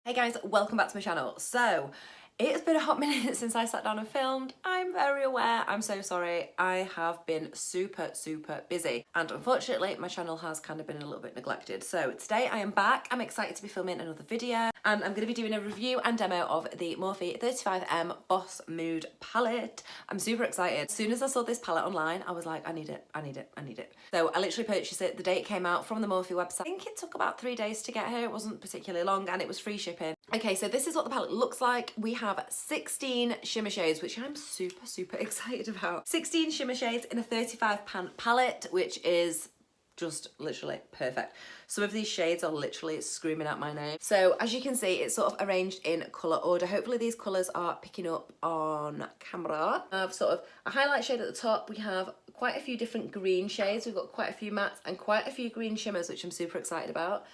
Hey guys, welcome back to my channel. So, it's been a hot minute since I sat down and filmed. I'm very aware, I'm so sorry. I have been super busy and unfortunately my channel has kind of been a little bit neglected. So today I am back, I'm excited to be filming another video and I'm going to be doing a review and demo of the Morphe 35M Boss Mood palette. I'm super excited. As soon as I saw this palette online, I was like, I need it. So I literally purchased it the day it came out from the Morphe website. I think it took about 3 days to get here. It wasn't particularly long and it was free shipping. Okay, so this is what the palette looks like. We have 16 shimmer shades, which I'm super excited about. 16 shimmer shades in a 35 pan palette, which is just literally perfect. Some of these shades are literally screaming out my name. So as you can see, it's sort of arranged in colour order. Hopefully these colours are picking up on camera. I have sort of a highlight shade at the top. We have quite a few different green shades. We've got quite a few mattes and quite a few green shimmers, which I'm super excited about.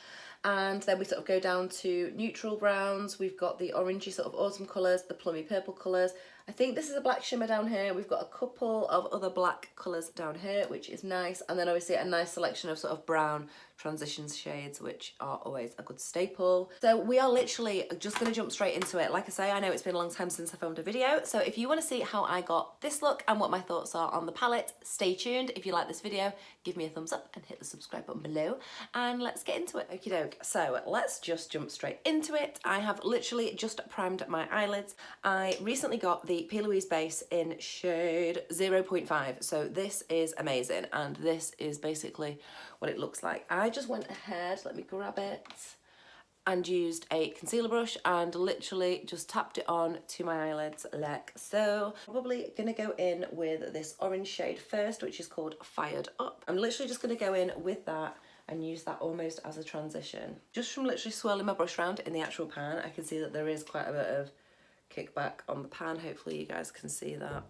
And then we sort of go down to neutral browns. We've got the orangey sort of autumn colours, the plummy purple colours. I think this is a black shimmer down here. We've got a couple of other black colours down here, which is nice. And then obviously a nice selection of sort of brown transition shades, which are always a good staple. So we are literally just going to jump straight into it. Like I say, I know it's been a long time since I filmed a video. So if you want to see how I got this look and what my thoughts are on the palette, stay tuned. If you like this video, give me a thumbs up and hit the subscribe button below. And let's get into it. Okie doke. So let's just jump straight into it. I have literally just primed my eyelids. I recently got the P. Louise base in shade 0.5. So this is amazing. And this is basically what it looks like. I just went ahead, let me grab it, and used a concealer brush and literally just tapped it on to my eyelids like so. Probably gonna go in with this orange shade first, which is called Fired Up. I'm literally just gonna go in with that and use that almost as a transition. Just from literally swirling my brush around in the actual pan, I can see that there is quite a bit of kickback on the pan. Hopefully you guys can see that.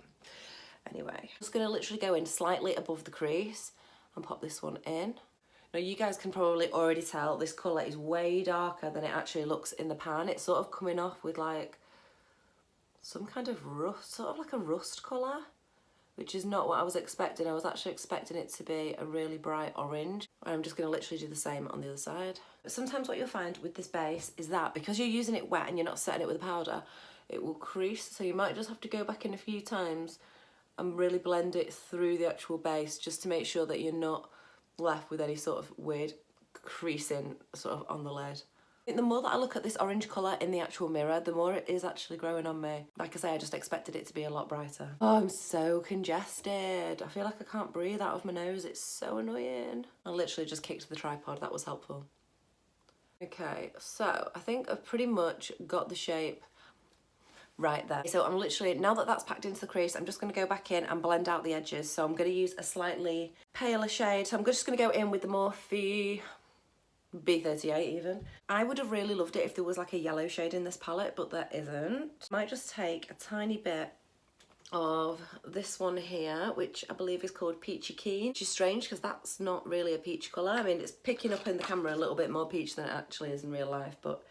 Anyway, just gonna literally go in slightly above the crease and pop this one in. Now you guys can probably already tell this colour is way darker than it actually looks in the pan. It's sort of coming off with like some kind of rust, sort of like a rust colour, which is not what I was expecting. I was actually expecting it to be a really bright orange. I'm just going to literally do the same on the other side. But sometimes what you'll find with this base is that because you're using it wet and you're not setting it with a powder, it will crease. So you might just have to go back in a few times and really blend it through the actual base just to make sure that you're not left with any sort of weird creasing sort of on the lid. I think the more that I look at this orange colour in the actual mirror, the more it is actually growing on me. Like I say, I just expected it to be a lot brighter. Oh, I'm so congested. I feel like I can't breathe out of my nose. It's so annoying. I literally just kicked the tripod. That was helpful. Okay, so I think I've pretty much got the shape right there. So I'm literally, now that that's packed into the crease, I'm just going to go back in and blend out the edges. So I'm going to use a slightly paler shade. So I'm just going to go in with the Morphe B38 even. I would have really loved it if there was like a yellow shade in this palette, but there isn't. Might just take a tiny bit of this one here, which I believe is called Peachy Keen, which is strange because that's not really a peach colour. I mean, it's picking up in the camera a little bit more peach than it actually is in real life, but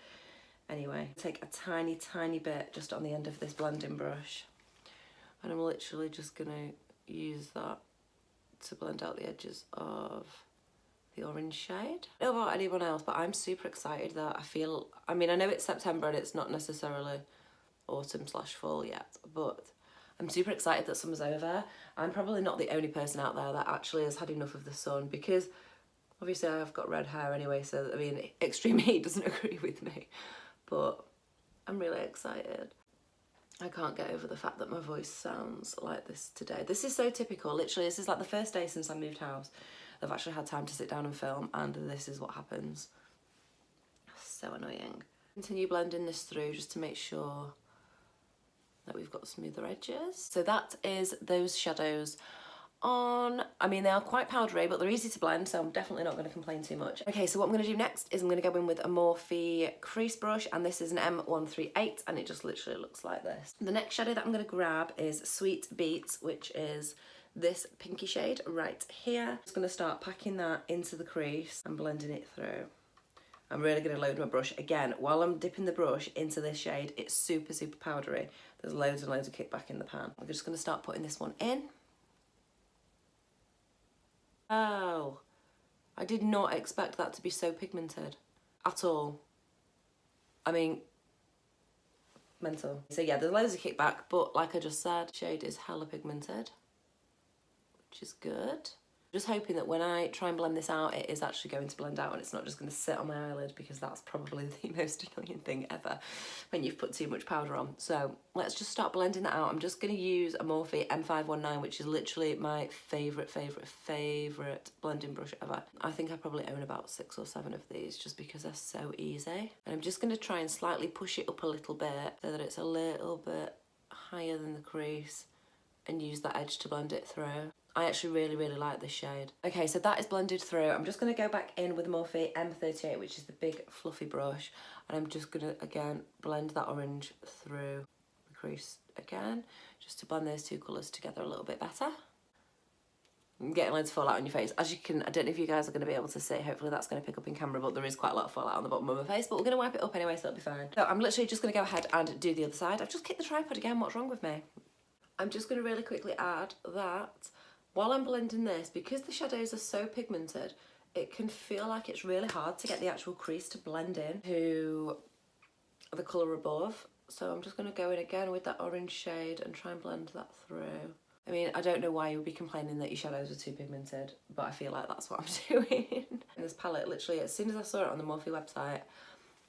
anyway, take a tiny bit just on the end of this blending brush and I'm literally just gonna use that to blend out the edges of the orange shade. I don't know about anyone else, but I'm super excited that I mean, I know it's September and it's not necessarily autumn/fall yet, but I'm super excited that summer's over. I'm probably not the only person out there that actually has had enough of the sun because obviously I've got red hair anyway, so I mean, extreme heat doesn't agree with me. But I'm really excited. I can't get over the fact that my voice sounds like this today. This is so typical. Literally, this is like the first day since I moved house I've actually had time to sit down and film, and this is what happens. So annoying. Continue blending this through just to make sure that we've got smoother edges. So that is those shadows on. I mean, they are quite powdery, but they're easy to blend, so I'm definitely not going to complain too much. Okay, so what I'm going to do next is I'm going to go in with a Morphe crease brush, and this is an M138, and it just literally looks like this. The next shadow that I'm going to grab is Sweet Beets, which is this pinky shade right here. Just going to start packing that into the crease and blending it through. I'm really going to load my brush. Again, while I'm dipping the brush into this shade, it's super powdery. There's loads and loads of kickback in the pan. I'm just going to start putting this one in. Oh, I did not expect that to be so pigmented at all. I mean, mental. So yeah, there's loads of kickback, but like I just said, shade is hella pigmented, which is good. Just hoping that when I try and blend this out, it is actually going to blend out and it's not just going to sit on my eyelid, because that's probably the most annoying thing ever when you've put too much powder on. So let's just start blending that out. I'm just going to use a Morphe M519, which is literally my favourite blending brush ever. I think I probably own about 6 or 7 of these just because they're so easy. And I'm just going to try and slightly push it up a little bit so that it's a little bit higher than the crease, and use that edge to blend it through. I actually really like this shade. Okay, so that is blended through. I'm just going to go back in with the Morphe M38, which is the big fluffy brush, and I'm just going to again blend that orange through the crease again, just to blend those two colours together a little bit better. I'm getting loads of fallout on your face. As you can, I don't know if you guys are going to be able to see, hopefully that's going to pick up in camera, but there is quite a lot of fallout on the bottom of my face, but we're going to wipe it up anyway, so it'll be fine. So I'm literally just going to go ahead and do the other side. I've just kicked the tripod again, what's wrong with me? I'm just going to really quickly add that while I'm blending this, because the shadows are so pigmented, it can feel like it's really hard to get the actual crease to blend in to the colour above. So I'm just going to go in again with that orange shade and try and blend that through. I mean, I don't know why you would be complaining that your shadows are too pigmented, but I feel like that's what I'm doing. And this palette, literally, as soon as I saw it on the Morphe website,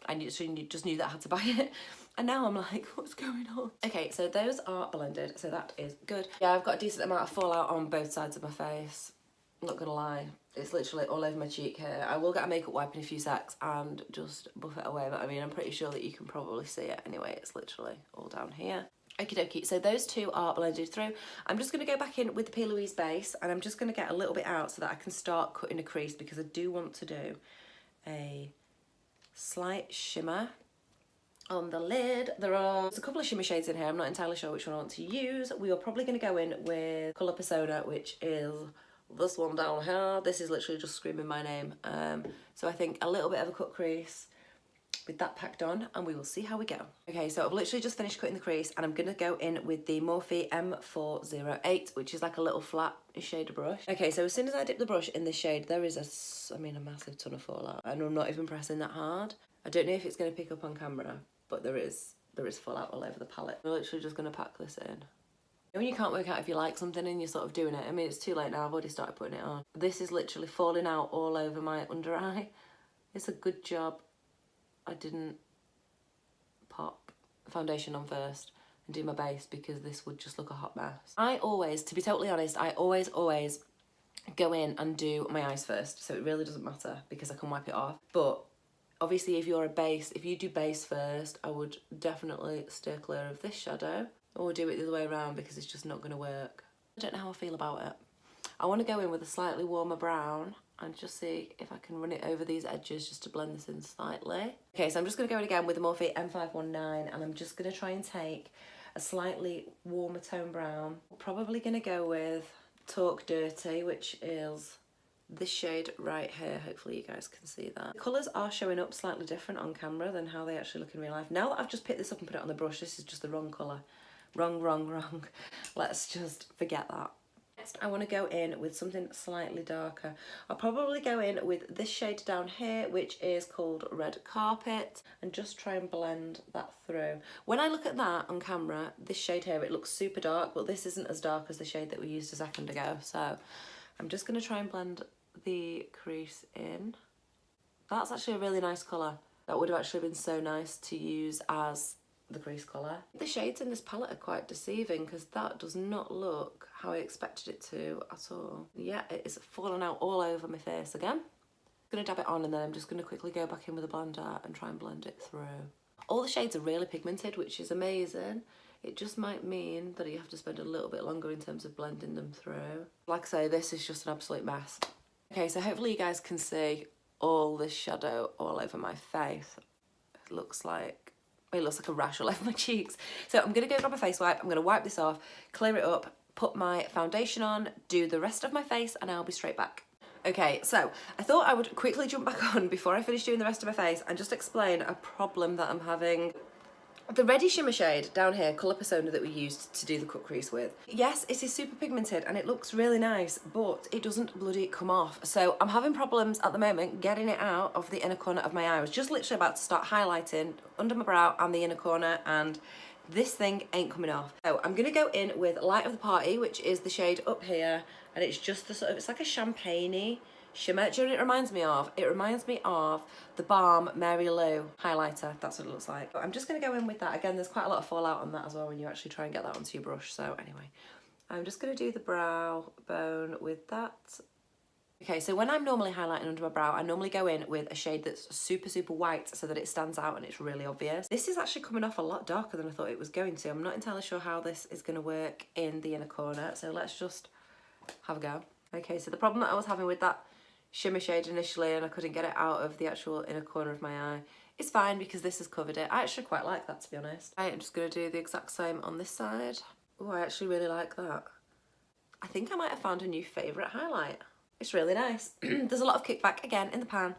I just knew that I had to buy it. And now I'm like, what's going on? Okay, so those are blended, so that is good. Yeah, I've got a decent amount of fallout on both sides of my face. I'm not gonna lie. It's literally all over my cheek here. I will get a makeup wipe in a few secs and just buff it away, but I mean, I'm pretty sure that you can probably see it anyway. It's literally all down here. Okie dokie, so those two are blended through. I'm just gonna go back in with the P. Louise base, and I'm just gonna get a little bit out so that I can start cutting a crease, because I do want to do a slight shimmer on the lid. There's a couple of shimmer shades in here. I'm not entirely sure which one I want to use. We are probably going to go in with Colour Persona, which is this one down here. This is literally just screaming my name. So I think a little bit of a cut crease with that packed on, and we will see how we go. Okay, so I've literally just finished cutting the crease, and I'm going to go in with the Morphe M408, which is like a little flat shade of brush. Okay, so as soon as I dip the brush in this shade, there is a massive ton of fallout, and I'm not even pressing that hard. I don't know if it's going to pick up on camera, but there is fallout all over the palette. We're literally just going to pack this in. When you can't work out if you like something and you're sort of doing it, I mean, it's too late now, I've already started putting it on. This is literally falling out all over my under eye. It's a good job I didn't pop foundation on first and do my base, because this would just look a hot mess. I always, to be totally honest, I always go in and do my eyes first, so it really doesn't matter because I can wipe it off. But obviously if you do base first, I would definitely steer clear of this shadow, or do it the other way around, because it's just not going to work. I don't know how I feel about it. I want to go in with a slightly warmer brown and just see if I can run it over these edges just to blend this in slightly. Okay, so I'm just going to go in again with the Morphe M519, and I'm just going to try and take a slightly warmer tone brown. Probably going to go with Talk Dirty, which is this shade right here. Hopefully you guys can see that. The colours are showing up slightly different on camera than how they actually look in real life. Now that I've just picked this up and put it on the brush, this is just the wrong colour. Wrong. Let's just forget that. Next, I want to go in with something slightly darker. I'll probably go in with this shade down here, which is called Red Carpet, and just try and blend that through. When I look at that on camera, this shade here, it looks super dark, but this isn't as dark as the shade that we used a second ago. So I'm just going to try and blend the crease in. That's actually a really nice colour. That would have actually been so nice to use as the crease colour. The shades in this palette are quite deceiving, because that does not look how I expected it to at all. Yeah, it is falling out all over my face again. I'm going to dab it on, and then I'm just going to quickly go back in with a blender and try and blend it through. All the shades are really pigmented, which is amazing. It just might mean that you have to spend a little bit longer in terms of blending them through. Like I say, this is just an absolute mess. Okay, so hopefully you guys can see all this shadow all over my face. It looks like a rash all over my cheeks. So I'm going to go grab a face wipe. I'm going to wipe this off, clear it up, put my foundation on, do the rest of my face, and I'll be straight back. Okay, so I thought I would quickly jump back on before I finish doing the rest of my face and just explain a problem that I'm having The Ready Shimmer shade down here, Colour Persona, that we used to do the cut crease with. Yes, it is super pigmented and it looks really nice, but it doesn't bloody come off. So I'm having problems at the moment getting it out of the inner corner of my eye. I was just literally about to start highlighting under my brow and the inner corner, and this thing ain't coming off. So I'm gonna go in with Light of the Party, which is the shade up here, and it's just the sort of, it's like a champagne-y shimmer. Do you know what it reminds me of? It reminds me of the Balm Mary Lou highlighter. That's what it looks like. I'm just going to go in with that. Again, there's quite a lot of fallout on that as well when you actually try and get that onto your brush. So anyway, I'm just going to do the brow bone with that. Okay, so when I'm normally highlighting under my brow, I normally go in with a shade that's super, super white so that it stands out and it's really obvious. This is actually coming off a lot darker than I thought it was going to. I'm not entirely sure how this is going to work in the inner corner. So let's just have a go. Okay, so the problem that I was having with that shimmer shade initially, and I couldn't get it out of the actual inner corner of my eye, it's fine because this has covered it. I actually quite like that, to be honest. I'm just going to do the exact same on this side. Oh, I actually really like that. I think I might have found a new favourite highlight. It's really nice. There's a lot of kickback again in the pan,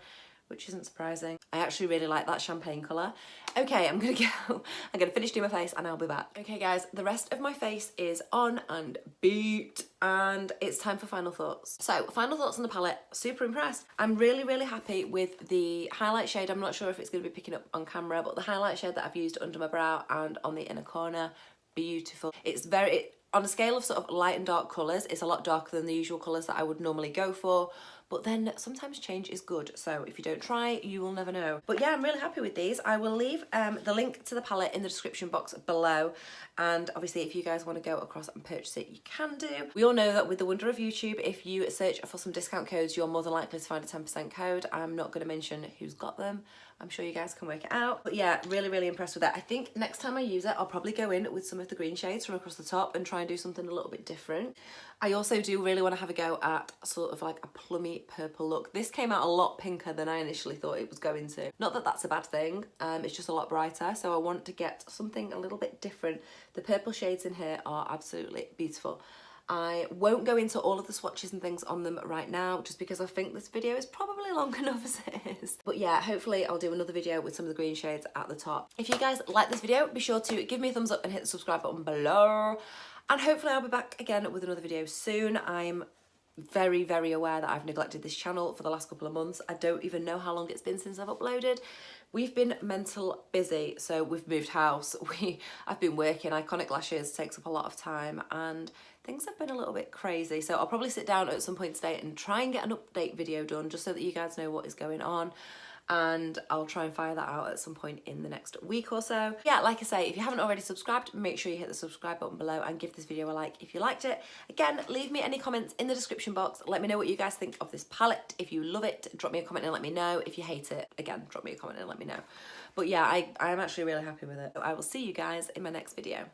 which isn't surprising. I actually really like that champagne colour. Okay, I'm gonna go. I'm gonna finish doing my face and I'll be back. Okay guys, the rest of my face is on and beat, and it's time for final thoughts. So, final thoughts on the palette, super impressed. I'm really, really happy with the highlight shade. I'm not sure if it's gonna be picking up on camera, but the highlight shade that I've used under my brow and on the inner corner, beautiful. It's very, on a scale of sort of light and dark colours, it's a lot darker than the usual colours that I would normally go for. But then sometimes change is good, so if you don't try, you will never know. But yeah, I'm really happy with these. I will leave the link to the palette in the description box below, and obviously if you guys want to go across and purchase it, you can do. We all know that with the wonder of YouTube, if you search for some discount codes, you're more than likely to find a 10% code. I'm not going to mention who's got them. I'm sure you guys can work it out. But yeah, really, really impressed with that. I think next time I use it, I'll probably go in with some of the green shades from across the top and try and do something a little bit different. I also do really want to have a go at sort of like a plummy purple look. This came out a lot pinker than I initially thought it was going to. Not that that's a bad thing, it's just a lot brighter, so I want to get something a little bit different. The purple shades in here are absolutely beautiful. I won't go into all of the swatches and things on them right now, just because I think this video is probably long enough as it is. But yeah, hopefully I'll do another video with some of the green shades at the top. If you guys like this video, be sure to give me a thumbs up and hit the subscribe button below. And hopefully I'll be back again with another video soon. I'm very, very aware that I've neglected this channel for the last couple of months. I don't even know how long it's been since I've uploaded. We've been mental busy, so we've moved house. I've been working. Iconic Lashes takes up a lot of time, and things have been a little bit crazy. So I'll probably sit down at some point today and try and get an update video done, just so that you guys know what is going on. And I'll try and fire that out at some point in the next week or so. Yeah, like I say, if you haven't already subscribed, make sure you hit the subscribe button below and give this video a like if you liked it. Again, leave me any comments in the description box. Let me know what you guys think of this palette. If you love it, drop me a comment and let me know. If you hate it, again, drop me a comment and let me know. But yeah, I'm actually really happy with it. So I will see you guys in my next video.